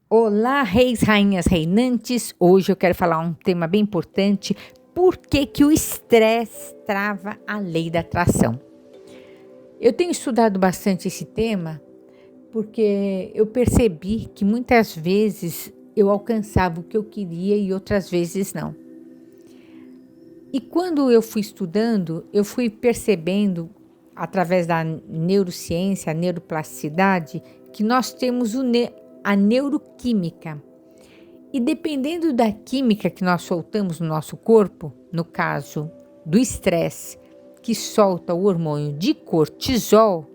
Olá, reis, rainhas, reinantes. Hoje eu quero falar um tema bem importante. Por que que o estresse trava a lei da atração? Eu tenho estudado bastante esse tema porque eu percebi que muitas vezes eu alcançava o que eu queria e outras vezes não. E quando eu fui estudando, eu fui percebendo, através da neurociência, a neuroplasticidade, que nós temos a neuroquímica. E dependendo da química que nós soltamos no nosso corpo, no caso do estresse, que solta o hormônio de cortisol,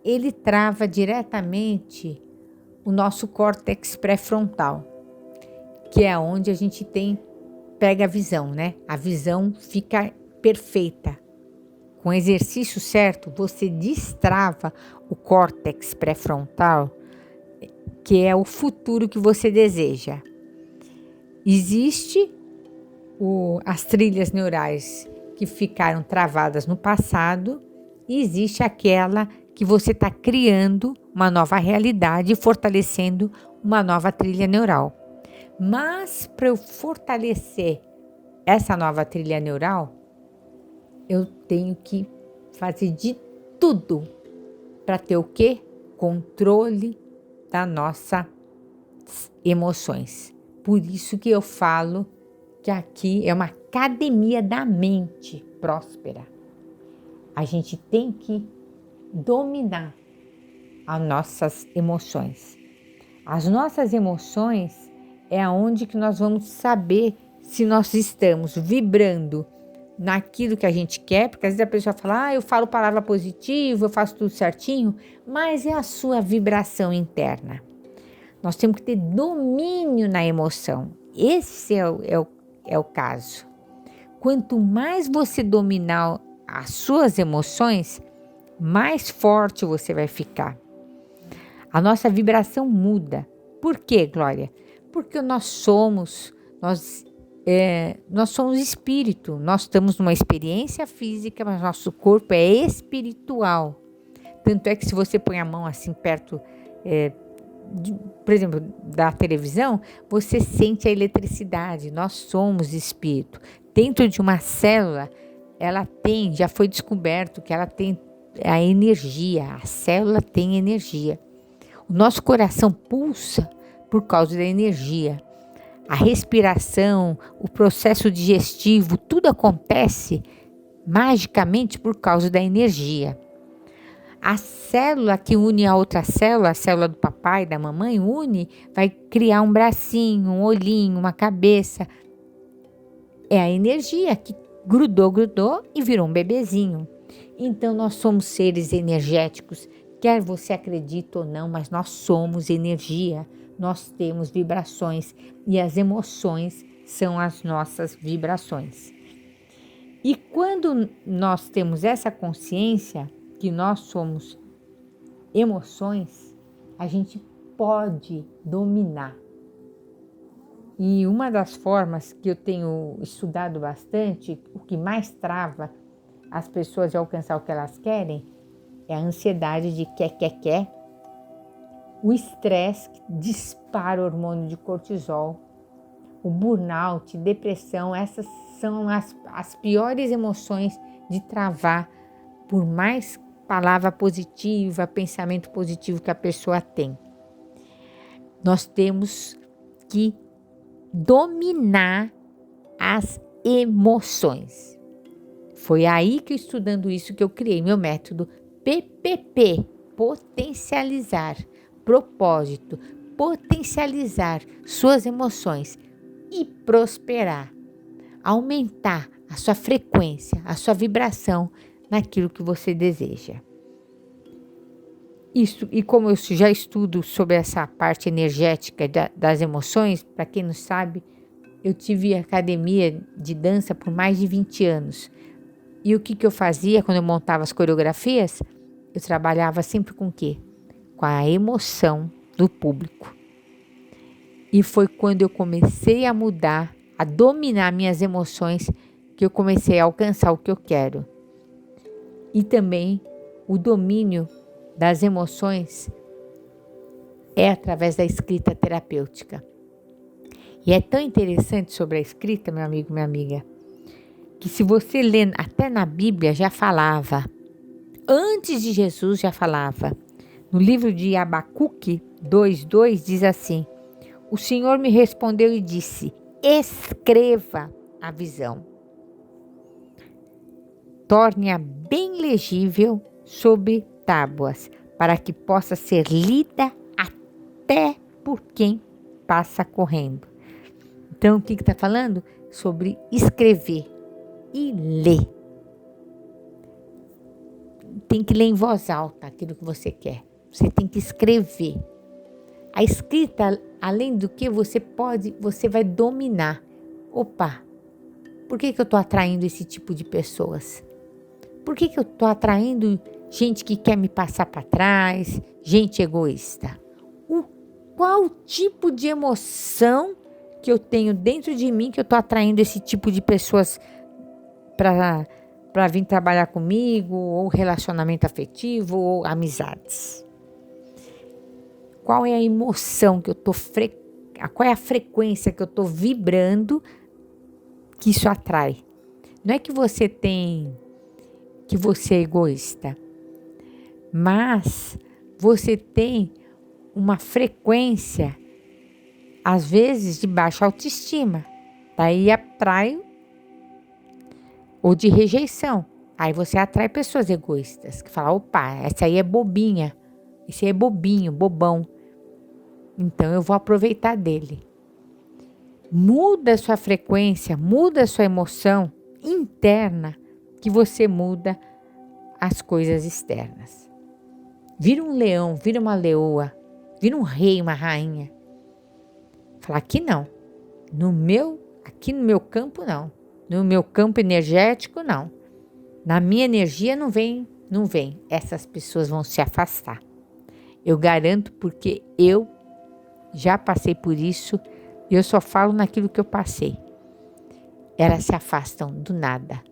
ele trava diretamente o nosso córtex pré-frontal, que é onde a gente pega a visão, né? A visão fica perfeita. Com o exercício certo, você destrava o córtex pré-frontal, que é o futuro que você deseja. Existe as trilhas neurais que ficaram travadas no passado e existe aquela que você está criando uma nova realidade e fortalecendo uma nova trilha neural. Mas para eu fortalecer essa nova trilha neural, eu tenho que fazer de tudo para ter o quê? Controle das nossas emoções. Por isso que eu falo que aqui é uma academia da mente próspera. A gente tem que dominar as nossas emoções. As nossas emoções é aonde que nós vamos saber se nós estamos vibrando naquilo que a gente quer, porque às vezes a pessoa fala, eu falo palavra positiva, eu faço tudo certinho, mas é a sua vibração interna. Nós temos que ter domínio na emoção. Esse é o caso. Quanto mais você dominar as suas emoções, mais forte você vai ficar. A nossa vibração muda. Por quê, Glória? Porque nós somos espírito. Nós estamos numa experiência física, mas nosso corpo é espiritual. Tanto é que se você põe a mão assim perto, por exemplo, da televisão, você sente a eletricidade. Nós somos espírito. Dentro de uma célula, já foi descoberto que ela tem a energia. A célula tem energia. O nosso coração pulsa por causa da energia. A respiração, o processo digestivo, tudo acontece magicamente por causa da energia. A célula que une a outra célula, a célula do papai e da mamãe, vai criar um bracinho, um olhinho, uma cabeça. É a energia que grudou e virou um bebezinho. Então nós somos seres energéticos, quer você acredite ou não, mas nós somos energia, nós temos vibrações e as emoções são as nossas vibrações. E quando nós temos essa consciência que nós somos emoções, a gente pode dominar. E uma das formas que eu tenho estudado bastante, o que mais trava as pessoas de alcançar o que elas querem, é a ansiedade de quer. O estresse que dispara o hormônio de cortisol, o burnout, depressão, essas são as piores emoções de travar, por mais palavra positiva, pensamento positivo que a pessoa tem. Nós temos que dominar as emoções. Foi aí que, estudando isso, que eu criei meu método PPP, potencializar, propósito, potencializar suas emoções e prosperar, aumentar a sua frequência, a sua vibração naquilo que você deseja. Isso, e como eu já estudo sobre essa parte energética das emoções, para quem não sabe, eu tive academia de dança por mais de 20 anos. E o que eu fazia quando eu montava as coreografias? Eu trabalhava sempre com o quê? Com a emoção do público. E foi quando eu comecei a mudar, a dominar minhas emoções, que eu comecei a alcançar o que eu quero. E também o domínio das emoções é através da escrita terapêutica. E é tão interessante sobre a escrita, meu amigo, minha amiga, que se você ler, até na Bíblia já falava, antes de Jesus já falava. No livro de Abacuque 2:2 diz assim: o Senhor me respondeu e disse: escreva a visão. Torne-a bem legível sobre tábuas, para que possa ser lida até por quem passa correndo. Então, o que está falando? Sobre escrever e ler. Tem que ler em voz alta aquilo que você quer. Você tem que escrever. A escrita, além do que você vai dominar. Opa, por que eu estou atraindo esse tipo de pessoas? Por que eu estou atraindo gente que quer me passar para trás, gente egoísta? Qual tipo de emoção que eu tenho dentro de mim que eu estou atraindo esse tipo de pessoas para vir trabalhar comigo, ou relacionamento afetivo, ou amizades? Qual é a emoção que eu estou, qual é a frequência que eu estou vibrando que isso atrai? Não é que você é egoísta, mas você tem uma frequência, às vezes, de baixa autoestima. Daí atrai, ou de rejeição. Aí você atrai pessoas egoístas, que falam, opa, essa aí é bobinha, esse aí é bobinho, bobão. Então eu vou aproveitar dele. Muda a sua frequência, muda a sua emoção interna, que você muda as coisas externas. Vira um leão, vira uma leoa, vira um rei, uma rainha. Fala, aqui não. Aqui no meu campo não. No meu campo energético não. Na minha energia não vem. Essas pessoas vão se afastar. Eu garanto, porque eu já passei por isso e eu só falo naquilo que eu passei. Elas se afastam do nada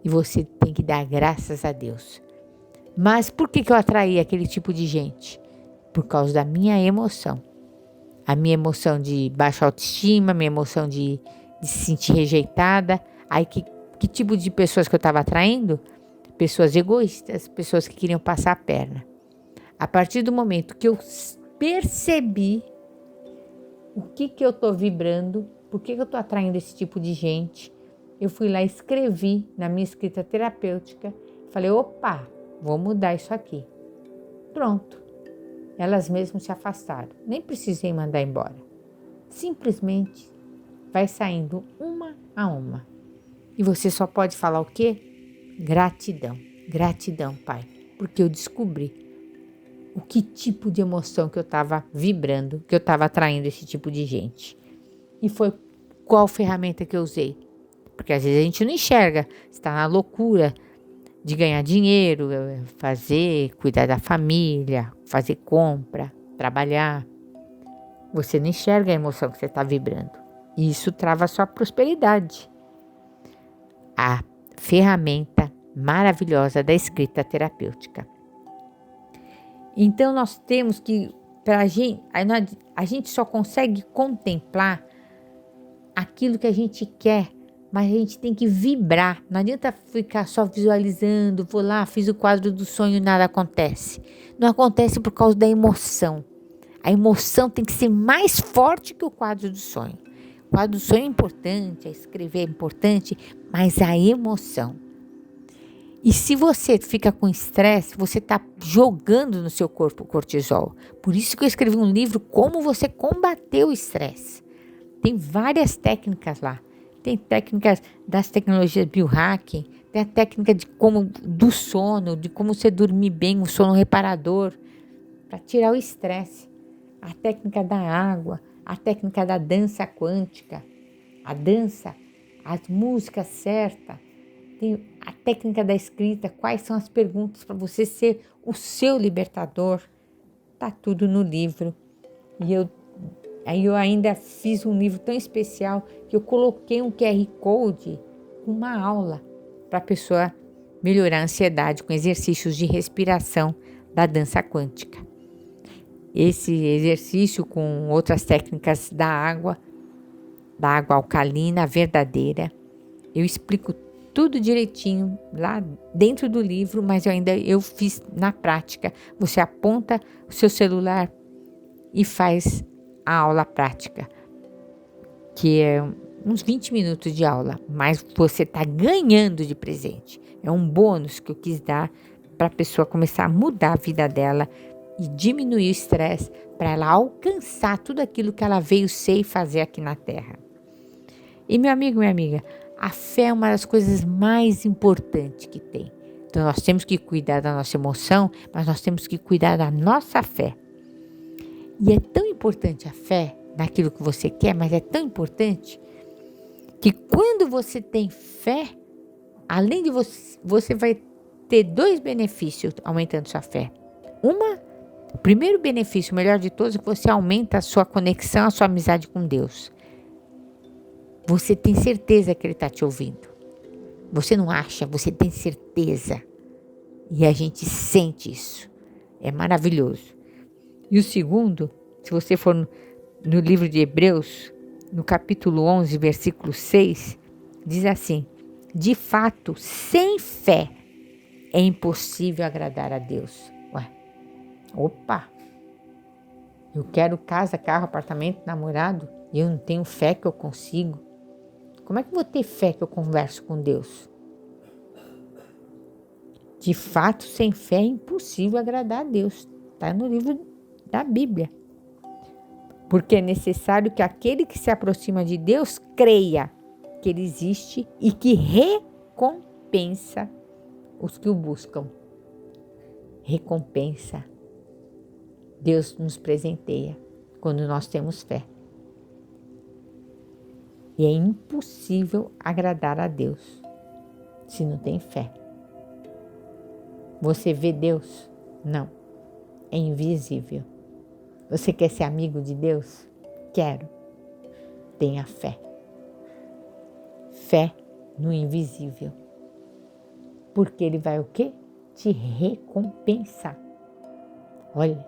e você tem que dar graças a Deus. Mas por que eu atraí aquele tipo de gente? Por causa da minha emoção. A minha emoção de baixa autoestima, minha emoção de se sentir rejeitada. Aí que tipo de pessoas que eu estava atraindo? Pessoas egoístas, pessoas que queriam passar a perna. A partir do momento que eu percebi o que eu estou vibrando, por que eu estou atraindo esse tipo de gente, eu fui lá e escrevi na minha escrita terapêutica, falei, opa, vou mudar isso aqui. Pronto. Elas mesmas se afastaram, nem precisei mandar embora. Simplesmente vai saindo uma a uma. E você só pode falar o quê? Gratidão. Gratidão, Pai, porque eu descobri o que tipo de emoção que eu estava vibrando, que eu estava atraindo esse tipo de gente. E foi qual ferramenta que eu usei. Porque às vezes a gente não enxerga, está na loucura de ganhar dinheiro, cuidar da família, fazer compra, trabalhar. Você não enxerga a emoção que você está vibrando. E isso trava a sua prosperidade. A ferramenta maravilhosa da escrita terapêutica. Então nós temos que, a gente só consegue contemplar aquilo que a gente quer, mas a gente tem que vibrar. Não adianta ficar só visualizando, vou lá, fiz o quadro do sonho e nada acontece. Não acontece por causa da emoção. A emoção tem que ser mais forte que o quadro do sonho. O quadro do sonho é importante, escrever é importante, mas a emoção. E se você fica com estresse, você está jogando no seu corpo cortisol. Por isso que eu escrevi um livro, Como Você Combater o Estresse. Tem várias técnicas lá. Tem técnicas das tecnologias biohacking, tem a técnica do sono, de como você dormir bem, um sono reparador, para tirar o estresse. A técnica da água, a técnica da dança quântica, a dança, as músicas certas. Tem a técnica da escrita, quais são as perguntas para você ser o seu libertador. Tá tudo no livro. E eu ainda fiz um livro tão especial que eu coloquei um QR Code com uma aula para a pessoa melhorar a ansiedade com exercícios de respiração da dança quântica. esse exercício com outras técnicas da água alcalina verdadeira. Eu explico tudo direitinho lá dentro do livro, mas eu fiz na prática. Você aponta o seu celular e faz a aula prática, que é uns 20 minutos de aula, mas você está ganhando de presente. É um bônus que eu quis dar para a pessoa começar a mudar a vida dela e diminuir o estresse para ela alcançar tudo aquilo que ela veio ser e fazer aqui na Terra. E meu amigo, minha amiga, a fé é uma das coisas mais importantes que tem. Então nós temos que cuidar da nossa emoção, mas nós temos que cuidar da nossa fé. E é tão importante a fé naquilo que você quer, mas é tão importante que quando você tem fé, além de você vai ter 2 benefícios aumentando sua fé. O primeiro benefício, o melhor de todos, é que você aumenta a sua conexão, a sua amizade com Deus. Você tem certeza que Ele está te ouvindo. Você não acha, você tem certeza. E a gente sente isso. É maravilhoso. E o segundo, se você for no livro de Hebreus, no capítulo 11, versículo 6, diz assim: de fato, sem fé é impossível agradar a Deus. Ué, opa! Eu quero casa, carro, apartamento, namorado e eu não tenho fé que eu consigo. Como é que eu vou ter fé que eu converso com Deus? De fato, sem fé é impossível agradar a Deus. Está no livro da Bíblia. Porque é necessário que aquele que se aproxima de Deus creia que Ele existe e que recompensa os que o buscam. Recompensa. Deus nos presenteia quando nós temos fé. E é impossível agradar a Deus se não tem fé. Você vê Deus? Não. É invisível. Você quer ser amigo de Deus? Quero. Tenha fé. Fé no invisível. Porque Ele vai o quê? Te recompensar. Olha.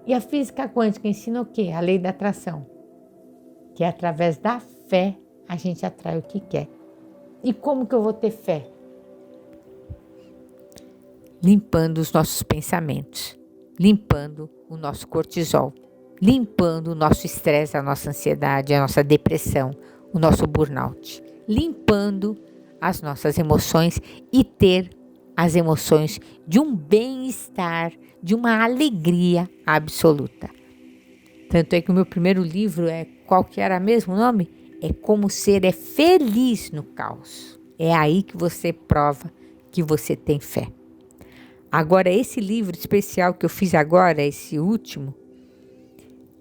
E a física quântica ensina o quê? A lei da atração. Que é através da fé a gente atrai o que quer. E como que eu vou ter fé? Limpando os nossos pensamentos, limpando o nosso cortisol, limpando o nosso estresse, a nossa ansiedade, a nossa depressão, o nosso burnout, limpando as nossas emoções e ter as emoções de um bem-estar, de uma alegria absoluta. Tanto é que o meu primeiro livro qual que era mesmo o nome? É Como Ser Feliz no Caos. É aí que você prova que você tem fé. Agora, esse livro especial que eu fiz agora, esse último,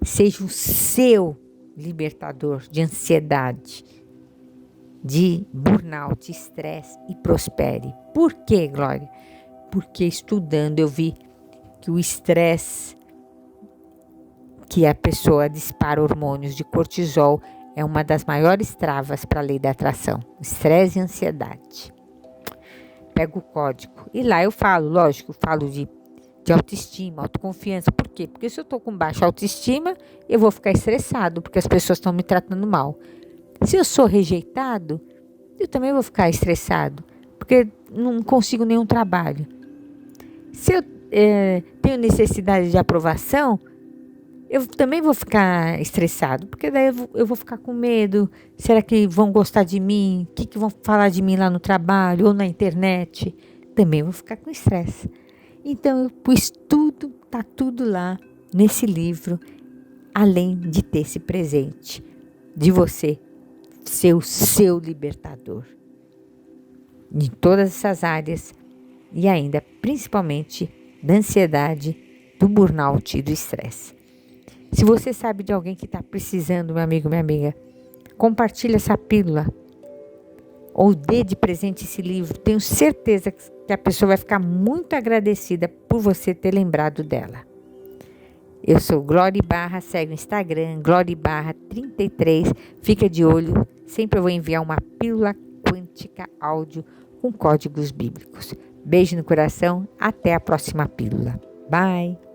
seja o seu libertador de ansiedade, de burnout, estresse e prospere. Por quê, Glória? Porque estudando eu vi que o estresse, que a pessoa dispara hormônios de cortisol, é uma das maiores travas para a lei da atração. Estresse e ansiedade. Pego o código. E lá eu falo, lógico, falo de autoestima, autoconfiança. Por quê? Porque se eu estou com baixa autoestima, eu vou ficar estressado, porque as pessoas estão me tratando mal. Se eu sou rejeitado, eu também vou ficar estressado, porque não consigo nenhum trabalho. Se eu tenho necessidade de aprovação, eu também vou ficar estressado, porque daí eu vou ficar com medo. Será que vão gostar de mim? O que vão falar de mim lá no trabalho ou na internet? Também vou ficar com estresse. Então eu pus tudo, tá tudo lá nesse livro, além de ter esse presente de você ser o seu libertador em todas essas áreas e ainda principalmente da ansiedade, do burnout e do estresse. Se você sabe de alguém que está precisando, meu amigo, minha amiga, compartilhe essa pílula ou dê de presente esse livro. Tenho certeza que a pessoa vai ficar muito agradecida por você ter lembrado dela. Eu sou Glória Barra, segue o Instagram, Glória Barra 33. Fica de olho, sempre eu vou enviar uma pílula quântica áudio com códigos bíblicos. Beijo no coração, até a próxima pílula. Bye!